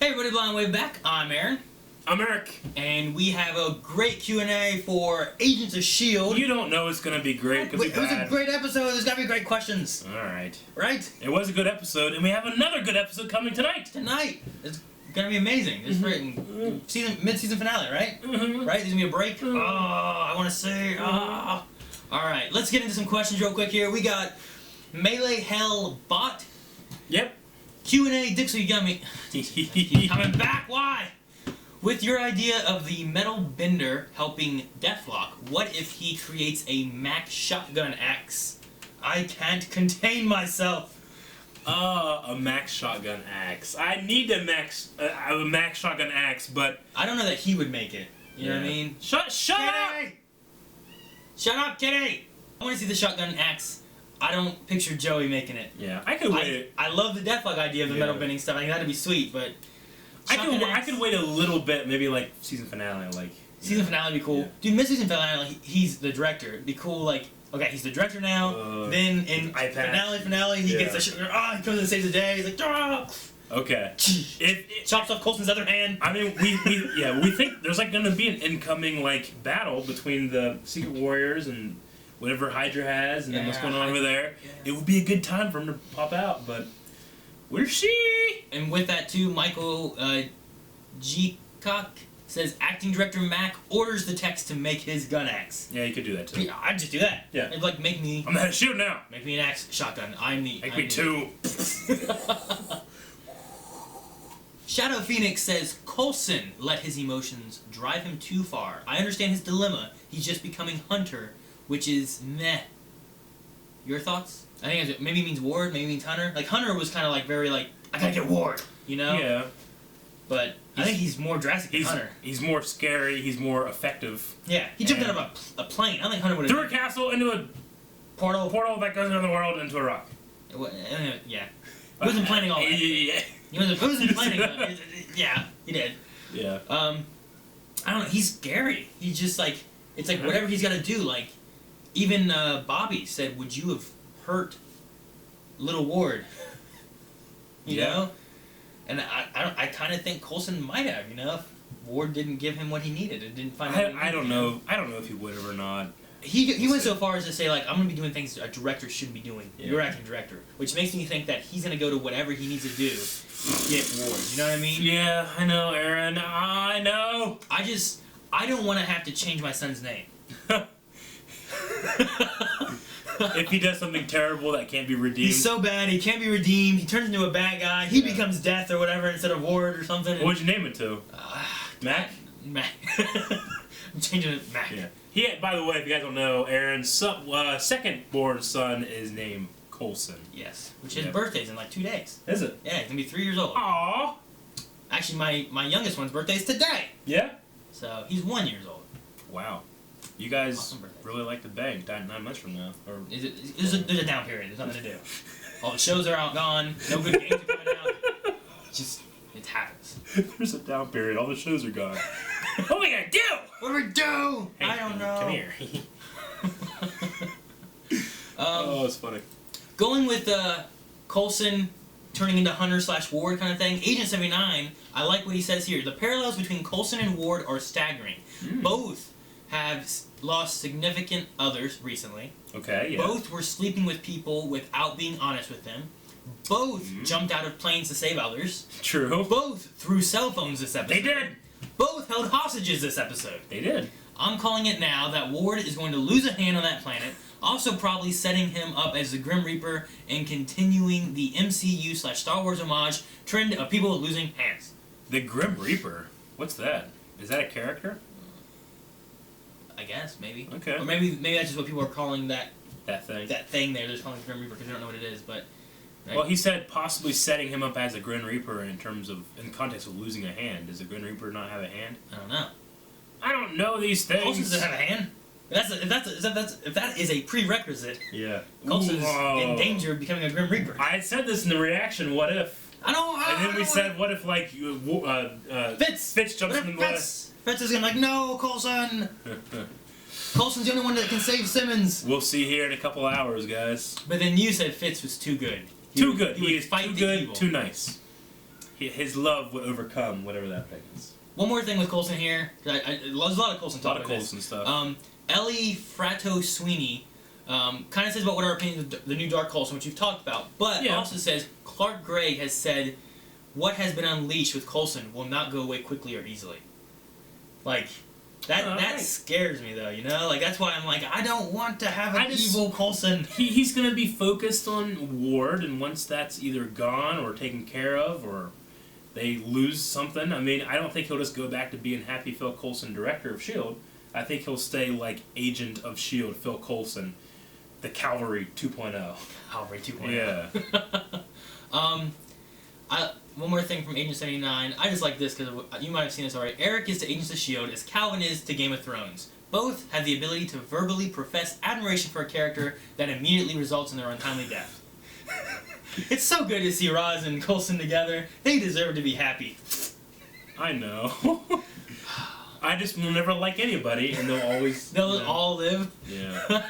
Hey everybody, Blind Wave back. I'm Aaron. I'm Eric. And we have a great Q&A for Agents of S.H.I.E.L.D. You don't know it's going to be great. It was a great episode. There's got to be great questions. Alright. Right? It was a good episode, and we have another good episode coming tonight. Tonight. It's going to be amazing. It's mid-season finale, right? Mm-hmm. Right? There's going to be a break. Oh, I want to say. Oh. Alright, let's get into some questions real quick here. We got Melee Hell Bot. Yep. Q&A Dixie Gummy. Coming back. Why? With your idea of the metal bender helping Deathlock, what if he creates a Mac shotgun axe? I can't contain myself. A Max shotgun axe. I need a Max shotgun axe, but I don't know that he would make it. You know what I mean? Shut up! Shut up, kitty! I want to see the shotgun axe. I don't picture Joey making it. Yeah, I could wait. I love the Deathlock idea of the metal bending stuff. I think that'd be sweet, but I could wait a little bit, maybe like season finale, season finale would be cool. Yeah. Dude, mid-season finale, he's the director. It'd be cool, like, okay, he's the director now. Then in finale, he gets the shit. He comes in and saves the day. He's like, ah! Okay. Chops off Coulson's other hand. I mean, we think there's like gonna be an incoming like battle between the Secret Warriors and whatever Hydra has, and then what's going on over there. Yeah. It would be a good time for him to pop out, but where's she? And with that too, Michael G. Cock says acting director Mac orders the text to make his gun axe. Yeah, you could do that too. Yeah, I'd just do that. Yeah. It'd like make me. I'm the head of S.H.I.E.L.D. now. Make me an axe shotgun. Make me two. Shadow Phoenix says Coulson let his emotions drive him too far. I understand his dilemma. He's just becoming Hunter, which is meh. Your thoughts? I think maybe it means Ward, maybe it means Hunter. Like Hunter was kind of like very like I gotta get Ward, you know? Yeah. But I think he's more drastic than Hunter. He's more scary. He's more effective. Yeah, he jumped out of a plane. I don't think Hunter would have. Through a castle into a portal that goes around the world into a rock. Yeah. He wasn't planning all that. Yeah. He wasn't planning that. Yeah, he did. Yeah. I don't know. He's scary. He's just like it's like whatever he's got to do. Like even Bobby said, "Would you have hurt Little Ward?" You know. And I kind of think Coulson might have, you know, if Ward didn't give him what he needed and didn't find out. I don't know. I don't know if he would have or not. He went so far as to say, like, I'm going to be doing things a director shouldn't be doing. Yeah. You're acting director. Which makes me think that he's going to go to whatever he needs to do to get Ward. You know what I mean? Yeah, I know, Aaron. I know. I don't want to have to change my son's name. If he does something terrible that can't be redeemed. He's so bad, he can't be redeemed, he turns into a bad guy, he becomes Death or whatever instead of Ward or something. What would you name it to? Mac? Mac. I'm changing it to Mac. Yeah. By the way, if you guys don't know, Aaron's second-born son is named Coulson. Yes. Which his birthday's in like 2 days. Is it? Yeah, he's going to be 3 years old. Aww. Actually, my youngest one's birthday is today. Yeah? So, he's 1 year old. Wow. You guys really like to beg 9 months from now. Or there's a down period. There's nothing to do. All the shows are out, gone. No good games are coming out. It happens. There's a down period. All the shows are gone. What are we gonna do? What do we do? Hey, I don't know. Come here. Oh, it's funny. Going with Coulson turning into Hunter/Ward kind of thing. Agent 79. I like what he says here. The parallels between Coulson and Ward are staggering. Both have lost significant others recently. Okay, yeah. Both were sleeping with people without being honest with them. Both jumped out of planes to save others. True. Both threw cell phones this episode. They did. Both held hostages this episode. They did. I'm calling it now that Ward is going to lose a hand on that planet, also probably setting him up as the Grim Reaper and continuing the MCU/Star Wars homage trend of people losing hands. The Grim Reaper? What's that? Is that a character? I guess, maybe. Okay. Or maybe that's just what people are calling that thing. That thing there. They're just calling it Grim Reaper because they don't know what it is. But well, he said possibly setting him up as a Grim Reaper in context of losing a hand. Does the Grim Reaper not have a hand? I don't know. I don't know these things. Coulson doesn't have a hand. If that is a prerequisit, yeah. Coulson's in danger of becoming a Grim Reaper. I had said this in the reaction. What if? And then we said, what if like Fitz jumps in the water? Fitz is gonna be like, no, Coulson. Coulson's the only one that can save Simmons. We'll see here in a couple hours, guys. But then you said Fitz was too good. Too good. He is too good, too nice. his love would overcome whatever that thing is. One more thing with Coulson here. There's a lot of Coulson talk. A lot of Coulson stuff. Ellie Fratto Sweeney kind of says about what our opinion of the new Dark Coulson, which you've talked about, but also says Clark Gregg has said what has been unleashed with Coulson will not go away quickly or easily. Like, that scares me, though, you know? Like, that's why I'm like, I don't want to have an evil Coulson. He's going to be focused on Ward, and once that's either gone or taken care of or they lose something, I mean, I don't think he'll just go back to being Happy Phil Coulson, director of S.H.I.E.L.D. I think he'll stay like agent of S.H.I.E.L.D., Phil Coulson, the Cavalry 2.0. Cavalry 2.0. Yeah. One more thing from Agent 79. I just like this because you might have seen this already. Eric is to Agents of S.H.I.E.L.D. as Calvin is to Game of Thrones. Both have the ability to verbally profess admiration for a character that immediately results in their untimely death. It's so good to see Roz and Coulson together. They deserve to be happy. I know. I just will never like anybody, and they'll all live. Yeah.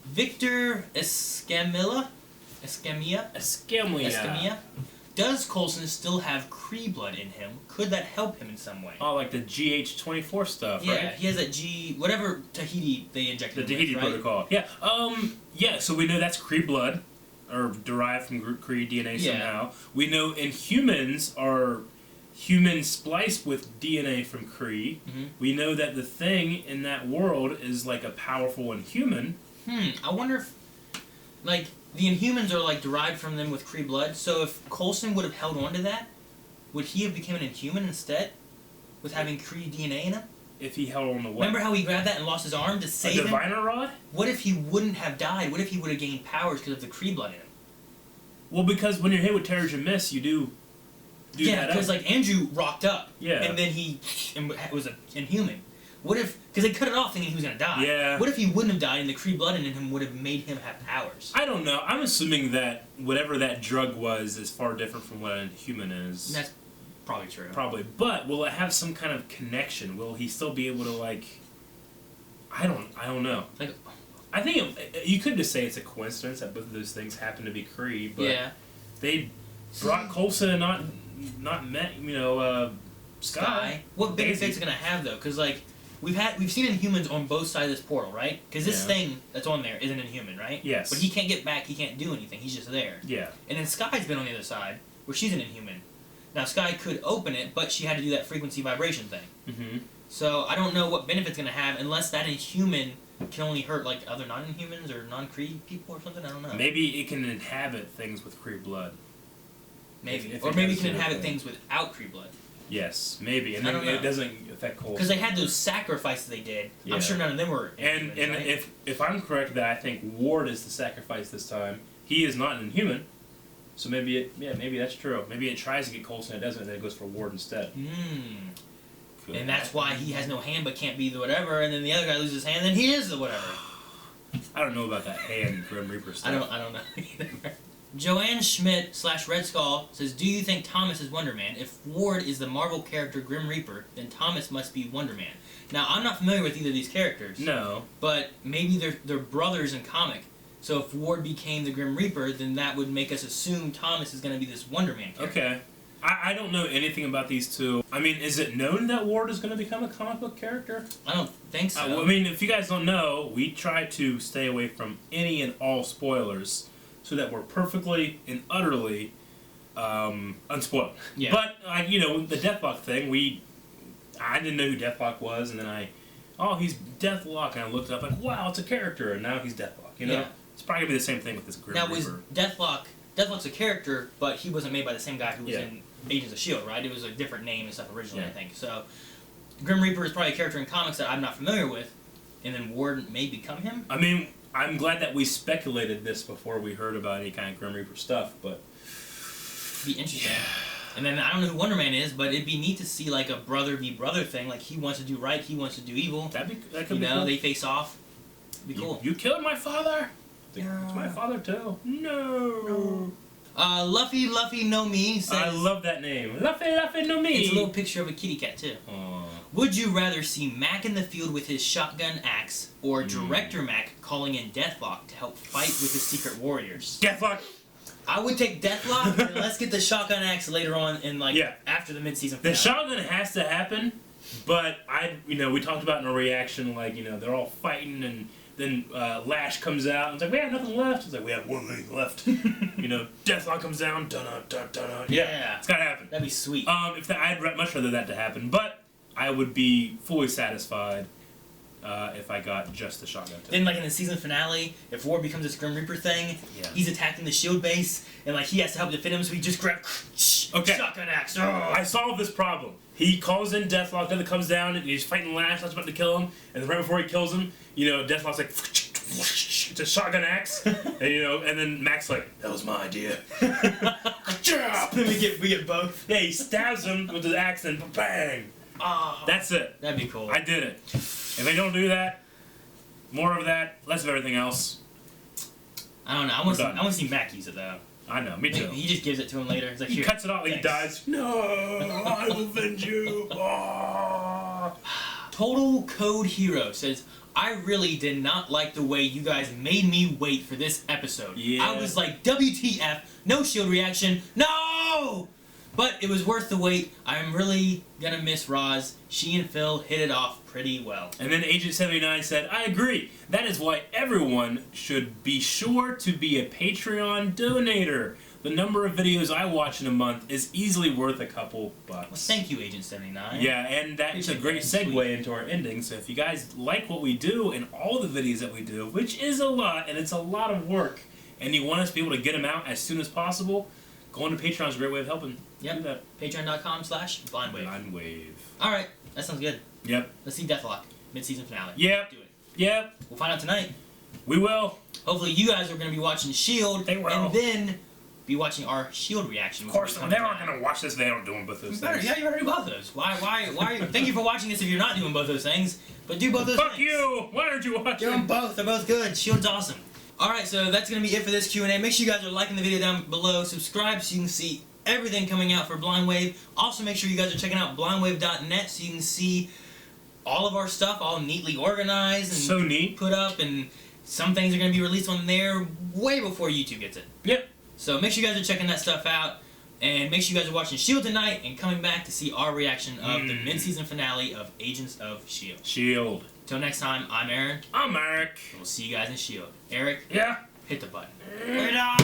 Victor Escamilla. Does Coulson still have Kree blood in him? Could that help him in some way? Oh, like the GH24 stuff, right? Yeah, he has that whatever Tahiti they injected the Tahiti protocol. Yeah. Yeah, so we know that's Kree blood, or derived from Kree DNA somehow. We know Inhumans are human spliced with DNA from Kree. Mm-hmm. We know that the Thing in that world is like a powerful Inhuman. I wonder if, like, the Inhumans are, like, derived from them with Kree blood, so if Coulson would have held on to that, would he have become an Inhuman instead? With having Kree DNA in him? If he held on to what? Remember how he grabbed that and lost his arm to save him? A Diviner Rod? What if he wouldn't have died? What if he would have gained powers because of the Kree blood in him? Well, because when you're hit with Terrigen Mist, you do that. Yeah, because, like, Andrew rocked up. Yeah. And then he was an Inhuman. What if... Because they cut it off thinking he was going to die. Yeah. What if he wouldn't have died and the Kree blood in him would have made him have powers? I don't know. I'm assuming that whatever that drug was is far different from what a human is. That's probably true. Probably. But will it have some kind of connection? Will he still be able to, like... I don't know. Like, I think you could just say it's a coincidence that both of those things happen to be Kree, but they brought Coulson and not met, Sky. What benefits it going to have, though? Because, like... We've seen Inhumans on both sides of this portal, right? Because this thing that's on there is an Inhuman, right? Yes. But he can't get back, he can't do anything, he's just there. Yeah. And then Sky's been on the other side, where she's an Inhuman. Now, Sky could open it, but she had to do that frequency vibration thing. Mm-hmm. So, I don't know what benefit's going to have, unless that Inhuman can only hurt, like, other non-Inhumans or non-Kree people or something, I don't know. Maybe it can inhabit things with Kree blood. Maybe. Or maybe it can inhabit things without Kree blood. Yes, maybe, and then it doesn't affect Coulson. Because they had those sacrifices they did. Yeah. I'm sure none of them were Inhumans, and right? if I'm correct, that I think Ward is the sacrifice this time. He is not an Inhuman, so maybe that's true. Maybe it tries to get Coulson, it doesn't, and then it goes for Ward instead. And that's why he has no hand but can't be the whatever, and then the other guy loses his hand, then he is the whatever. I don't know about that hand Grim Reaper stuff. I don't know either. Joanne Schmidt / Red Skull says, do you think Thomas is Wonder Man? If Ward is the Marvel character Grim Reaper, then Thomas must be Wonder Man. Now, I'm not familiar with either of these characters. No. But maybe they're brothers in comic. So if Ward became the Grim Reaper, then that would make us assume Thomas is going to be this Wonder Man character. Okay. I don't know anything about these two. I mean, is it known that Ward is going to become a comic book character? I don't think so. I mean, if you guys don't know, we try to stay away from any and all spoilers, so that we're perfectly and utterly unspoiled. Yeah. But, the Deathlock thing, I didn't know who Deathlock was, and then he's Deathlock, and I looked up, like, wow, it's a character, and now he's Deathlock, Yeah. It's probably going to be the same thing with this Grim Reaper. Now, was Deathlock's a character, but he wasn't made by the same guy who was in Agents of S.H.I.E.L.D., right? It was a different name and stuff originally, I think. So, Grim Reaper is probably a character in comics that I'm not familiar with, and then Ward may become him? I mean... I'm glad that we speculated this before we heard about any kind of Grim Reaper stuff, but... It'd be interesting. Yeah. And then, I don't know who Wonder Man is, but it'd be neat to see, like, a brother v. brother thing. Like, he wants to do right, he wants to do evil. That could be cool. They face off. It'd be cool. You killed my father! Yeah. It's my father, too. No! Luffy No Me says... I love that name. Luffy No Me! It's a little picture of a kitty cat, too. Aww. Would you rather see Mac in the field with his shotgun axe, or Director Mac calling in Deathlock to help fight with his secret warriors? Deathlock! I would take Deathlock, and let's get the shotgun axe later on in after the mid-season finale. The shotgun has to happen, but we talked about in our reaction, they're all fighting, and then Lash comes out, and it's like, we have nothing left. It's like, we have one thing left. Deathlock comes down, dun-dun-dun-dun-dun. Yeah, it's gotta happen. That'd be sweet. I'd much rather that to happen, but I would be fully satisfied if I got just the shotgun. Then, in the season finale, if War becomes this Grim Reaper thing, he's attacking the shield base, and he has to help defend him, so he just grabs shotgun axe. I solved this problem. He calls in Deathlock, then it comes down, and he's fighting Lash, that's about to kill him, and then right before he kills him, Deathlock's like, it's a shotgun axe, and then Mac's like, that was my idea. Then we get both. Yeah, he stabs him with his axe, and bang. Oh, that's it. That'd be cool. I did it. If they don't do that, more of that, less of everything else. I don't know. I want to see Mac use it though. I know, me too. He just gives it to him later. It's like, he cuts it off, like he dies. No, I will avenge you. Total Code Hero says, I really did not like the way you guys made me wait for this episode. Yeah. I was like, WTF, no shield reaction, no! But it was worth the wait. I'm really gonna miss Roz. She and Phil hit it off pretty well. And then Agent 79 said, I agree. That is why everyone should be sure to be a Patreon donator. The number of videos I watch in a month is easily worth a couple bucks. Well, thank you, Agent 79. Yeah, and that's a great segue into our ending. So if you guys like what we do and all the videos that we do, which is a lot, and it's a lot of work, and you want us to be able to get them out as soon as possible, going to Patreon is a great way of helping. Yep. Patreon.com/blindwave. Blindwave. Alright, that sounds good. Yep. Let's see Deathlock. Mid-season finale. Yep. Do it. Yep. We'll find out tonight. We will. Hopefully you guys are going to be watching S.H.I.E.L.D. They will. And then be watching our S.H.I.E.L.D. reaction. Of course, they aren't going to watch this. They aren't doing both those things. Yeah, you better do both those. Why? Thank you for watching this if you're not doing both those things. But do both those things. Fuck you! Why aren't you watching? Do them both. They're both good. S.H.I.E.L.D's awesome. Alright, so that's going to be it for this Q&A. Make sure you guys are liking the video down below. Subscribe so you can see everything coming out for Blindwave. Also, make sure you guys are checking out blindwave.net so you can see all of our stuff all neatly organized and so neat. Put up, and some things are going to be released on there way before YouTube gets it. Yep. So make sure you guys are checking that stuff out, and make sure you guys are watching S.H.I.E.L.D. tonight and coming back to see our reaction of the mid-season finale of Agents of S.H.I.E.L.D. S.H.I.E.L.D. Till next time, I'm Aaron. I'm Eric. We'll see you guys in S.H.I.E.L.D. Eric? Yeah? Hit the button. We're done!